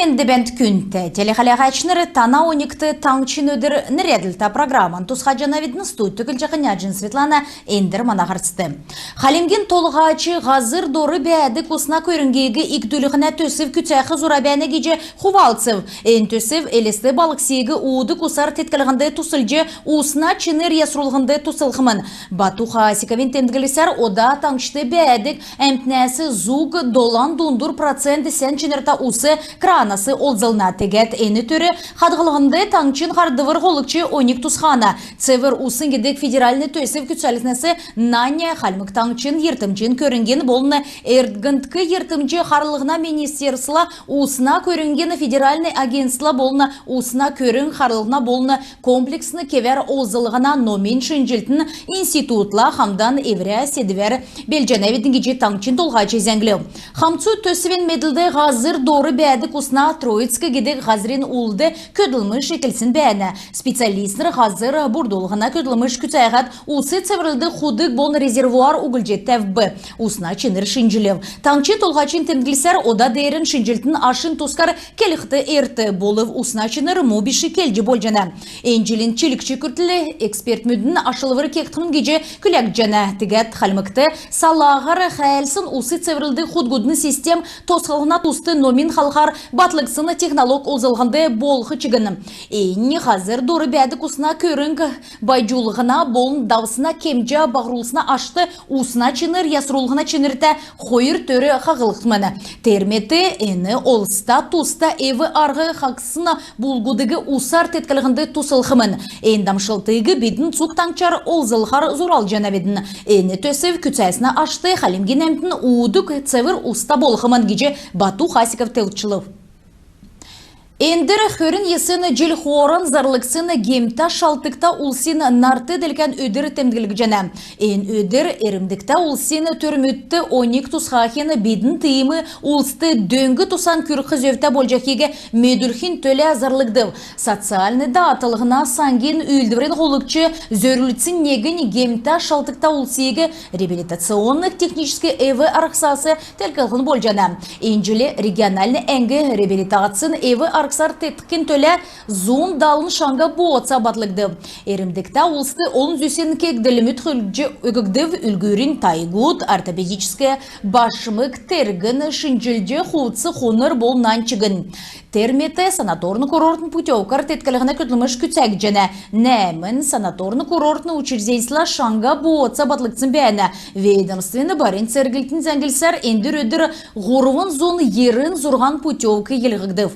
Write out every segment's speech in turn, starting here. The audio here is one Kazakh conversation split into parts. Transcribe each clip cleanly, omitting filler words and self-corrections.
Мендебент күнте телехалягачныры тана оникты таңчин өдір нреділті программан тусхаджана видны студ түкілчіқыняджин Светлана эндер манағарсты. Халимген толғачы ғазыр доры бәді кусна көрінгегі икдүліғіне төсів күтәқі зурабәні геже хувалцев. Эн төсів элесті балықсегі уды кусар теткілігінді тусылжы усна чыныр ясрулғынды тусылғымын. Батуха сикавин тендгілісер ода таңшты бәдік әмтнәсі зуг долан дундур процент сен чынырта усы кранасы олзылна тегет ені түрі қадғылығынды таңчын қардывыр қолықчы оник тусхана. Цевер усын кедек федеральный төсів күтсәліснесі Наня халмык таңчын ертімчен көрінген болыны эрдгінткі ертімче қарлығына министерсыла усына көрінген федеральный агентсыла болыны усына көрін қарлығына болыны комплексны кевер олзылығына номен шынжілтін институтла хамдан евря седвер белжаневетін кеже таңчын толғачы зәңгілеу. Хамцу төсівен меділді ғазыр доры бәді кусна Троицкий гедек ғазырин улды көділміш екілсін бәні. Специалистер ғазыр бұрдолғына көділміш күтәйғат усы цеврілді худық болын резервуар угілжеттәв бі. Усна чыныр шынжілев. Таңчын толғачын тімгілсер ода дейрін шынжілтін ашын тускар келіқті ерті болып усна чыныр мобиші келжі болжана. Энжилін чилікчі күртілі эксперт мүдін ашылывыр кектің геже күләк жана. Тігет қалмықты салағар қәлсін усы цеврілді худгудны систем тосқылғына тусты номин халқар батлықсыны технолог олзылғынды болғы чыгыны. Эйні қазір доры бәді кусына көрінг байжулығына болын дауысына кемжа бағырулысына ашты усына чыныр ясырулығына чынырта қойыр төрі қағылықтымыны. Терметі әні олыста туста әві арғы қақсына бұлғудығы усар теткілігінді тусылғымын. Әндамшылтығы бедін цуқтанчар олзылғар зурал жана бедін. Әні төсів күтсәсіна ашты қалимген әмтін уыдық цевір уста болғымын геже Бату Хасиков телчылов. Эндер хөрін есіні жел хорын зарлықсыны гемта шалтықта улсин нарты делген өдір темділік жана. Эн өдір ерімдікта улсин түрмітті оник тусхахины бедін тыйымы улсты дөңгі тусан күрқы зөвті болжақеге медүлхин төлі зарлықдыв. Социальны да атылығына сангин үлдіврен қолықчы зөрлітсін негін гемта шалтықта улсиге реабилитационных технический эві арқсасы телкілғын болжана. Энжілі региональны әңгі реабилитациян эві арқсар теткін төлі зун далын шаңға боğatsa батлыгды. Еримдікта улсты олын зөсен кегділіміт хүлгі өгігдів үлгірін тайгуд, ортопедическая башымык тергін шынжілді хуытсы хоныр болнан чыгын. Терметі санаторны курортын путевкар теткілігіні күтліміш күтсәк жана. Нәмін санаторны курортны учреждейсіла шаңға боğatsa батлықсын бәні. Ведомствені барин сәргілтін зәңгілсәр әндір өдір ғорывын зон ерін зұрған путевка елғігдів.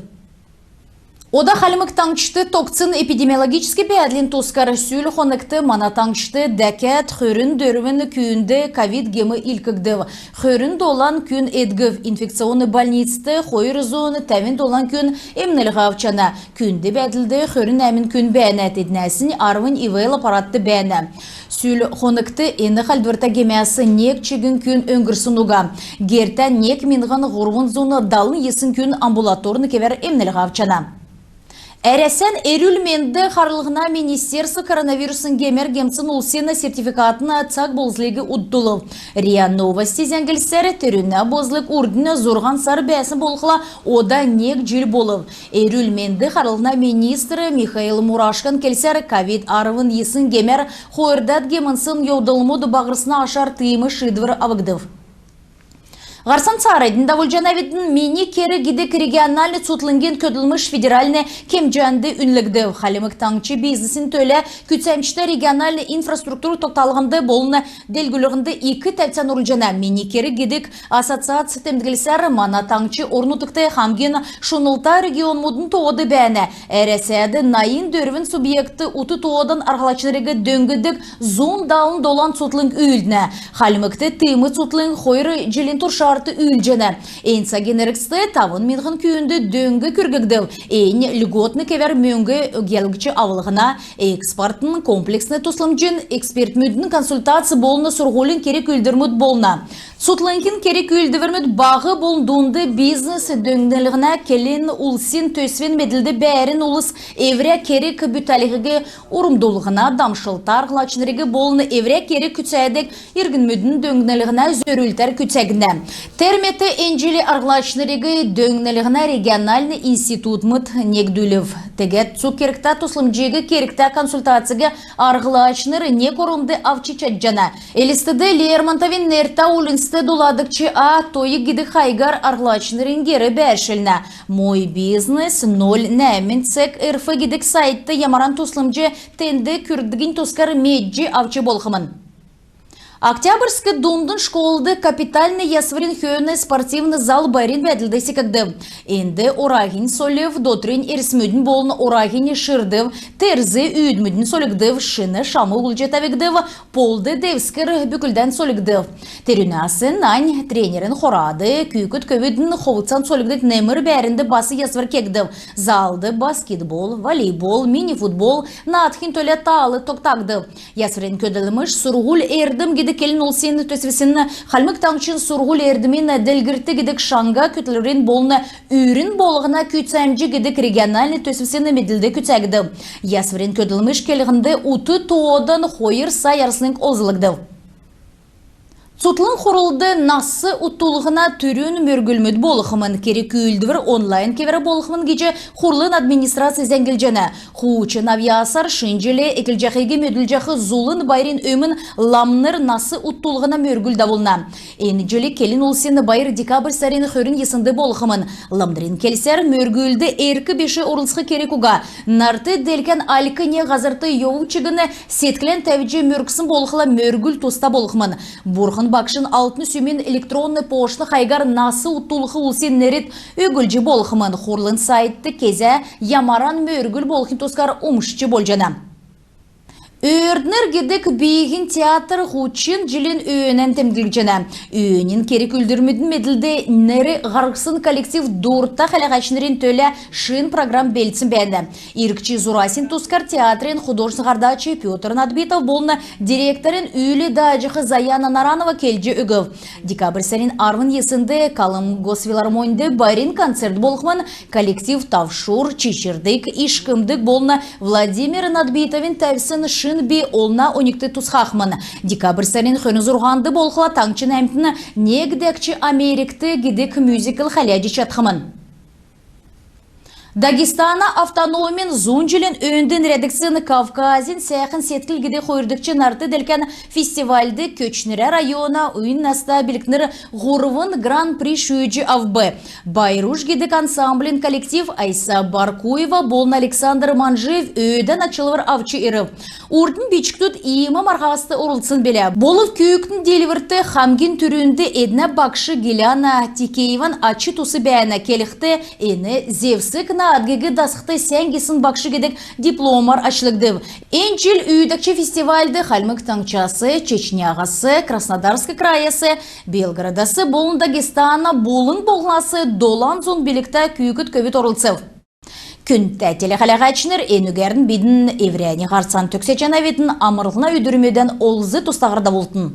Ода халимык таңчты токцын эпидемиологический бәдлин тускар сүйіл қоныкты мана таңчты дәкәт хөрін дөрвін күйінді ковид гемі илкігдів. Хөрін долан күн эдгів инфекционный больницты хойыр зоны тәвін долан күн емнілгі авчана. Күнді бәділді хөрін әмін күн бәнәт еднәсін арвын ивейл аппаратты бәні. Сүйіл қоныкты ені қалдвырта гемясы нек чегін күн өңгірсін уға. Герта нек минған ғұрвын зоны далын есін күн амбулаторны кевер емнілгі авчана. Әресен әрүлменді қарылығына министерсы коронавирусын гемер гемсын улсена сертификатына цак болзлегі ұддылы. Риа новости зәңгілсәрі түріне бозлық үрдіні зорған сар бәсін болғыла ода нек жыл болып. Әрүлменді қарылығына министрі Михаил Мурашкан келсәрі ковид арывын есін гемер қойырдат гемінсын еудылмуды бағырсына ашар тыйымы шидвыр авығдыв. Ғарсан царайдың давылжанавидың мини кері гидек региональный сутлынген көділміш федеральный кемжанды үнлігді. Халимык таңчы бизнесін төлі күтсәмшті региональный инфраструктуру тоқталғынды болыны делгілігінді 2 тәпсән ұрылжана. Мини кері гидек ассоциация темдгілсәрі мана таңчы орнутықты хамген шунылта регион мұдын тоғыды бәні. Әресәді найын дөрвін субъекті ұты тоғыдан арғалачынырығы дөңгідік зун далын долан сутлың үйілдіні. Халимыкты тыймы сутлың қойыры желін тұршар үлжені. Эйнса генеріксті тавын менғын күйінді дөңгі күргігділ. Эйн льготны кевер мөңгі өгелгічі авылығына экспортын комплексны тұслым жын эксперт мүдінің консультация болыны сұрғолын керек үлдірмұд болына. Сутланкин керек үлдівермет бағы болдуынды бизнес дөңнелігіне келін улсин төсвен меділді бәрін улыс евре керек бүтәлігі орымдулығына дамшылтар ғылачынырығы болыны евре керек күтсәйдек ергін мүдін дөңнелігіне зөрілтер күтсәгіне. Терметі энджелі арғылачынырығы дөңнелігіне региональный институт мұт негдулев. Тегет цу керекта тұслымжегі керекта консультацияға арғылачыныр не корымды авчичат жана. Элістіді Лермонтовин нерта улинсті доладыкчы тойы гиді хайгар арғылачынырын гері бәшіліне. Мой бизнес 0 нәмін цек РФ гидік сайтты ямаран тұслымжы тенді күрдігін тұскар меджі авчы болғымын. Октябрьский дундын школды капитальный ясварин хöyны спортивный зал байрин бәділді секігді. Енді орағын солев дотрин ерсмүдін болын орағын шырдыв, терзі үйдмүдін солігдів, шыны шамы ұлжетавігдів, полды девскер бүкілден солігдів. Терюнасын нань тренерін хорады, күйкіт көвідің ховыцан солігдік немір бәрінді басы ясвар кегдів. Залды баскетбол, волейбол, мини-футбол, надхин төле талы тоқтағдыв. Ясварин көділіміш сұрғыл ердім келін олсен төсвесін қалмық таңчын сұрғыл ердімен дәлгірті гедік шанға күтілерін болыны үйрін болығына күтсәмжі гедік региональный төсвесін меділді күтсәгді. Ясварин көділіміш келігінді ұты тоғыдан қойыр сайарсының озылығды. Сутлын құрылды насы ұттулығына түрін мөргілмет болықымын керек үйілдівір онлайн кевері болықымын кеже құрлын администрация зәңгілжені. Құучын авиасар шынжелі екілжақеге мөділжақы зулын байрин өмін ламныр насы ұттулығына мөргілді болына. Енджелі келін олсені байыр декабр сәрін көрін есінді болықымын. Ламдырын келсер мөргілді әркі беші орылсқы керек уға. Нарты делкен алқы не ғазырты еуучығыны сеткілен тәвіже мөрксін болықыла мөргіл тоста болықымын. Бұрқын бақшын алтын сүймен электронны пошты қайгар насы ұттулығы ұлсен нерет өгілжі болқымын. Құрлын сайтты кезе ямаран мөргіл болқын тоскар ұмышчы болжана. Өрднер гедік бейгін театр ғучын жилін өйінен темгілгіжені. Өйінен керек үлдірмедің меділді нәрі ғарғысын коллектив дұртта қалағашынырын төлі шын программ белсін бәді. Иркчі Зурасин Тускар театрын художсығардачы Петр Надбитов болны директорын үйлі дажықы Заяна Наранова келжі үгів. Декабрь сәрін арвын есінді Калым Госфилармонды байрин концерт болғымын коллектив Тавшур, Чичердік, Ишкімдік болны Владимир Надбитовын тәвсін би олна оникты тусхахман. Декабрь сәрін хөніз ұрғанды болқыла таңчын әмтіні негдекчі Америкті гидік мюзикл халяджи чатхыман. Дагестана автономин зунжилин өндін редакцияны Кавказин сәйқін сеткіл гиде қойырдықчы нарты делкен фестивальды көчнірі района үйін наста білікнір ғұрывын гран-при шүйджі авбы. Байруш гидек ансамблин коллектив Айса Баркуева болын Александр Манжиев өйден ачылывыр авчы ирів. Урдын бичіктут иімі марғасты ұрылсын белі. Болып күйіктін делівірті хамгин түрінді Эдна Бакшы Геляна Тикееван ачы тусы бәйіна келіқті ені Зевсік адгеге дасықты сәңгесін бақшы кедік дипломар ашылығды. Энчил үйдікчі фестивальды Халмык таңчасы, Чечняғасы, Краснодарский краясы, Белградасы, болын Дагестана, болын болғасы, долан зон билікті күйкіт көвіт орылсып. Күнті телеқалаға әчінер енігерін бейдің еврияне ғарсан төксе жана бетін амырылына өдірмеден олзы тұстағырда болтын.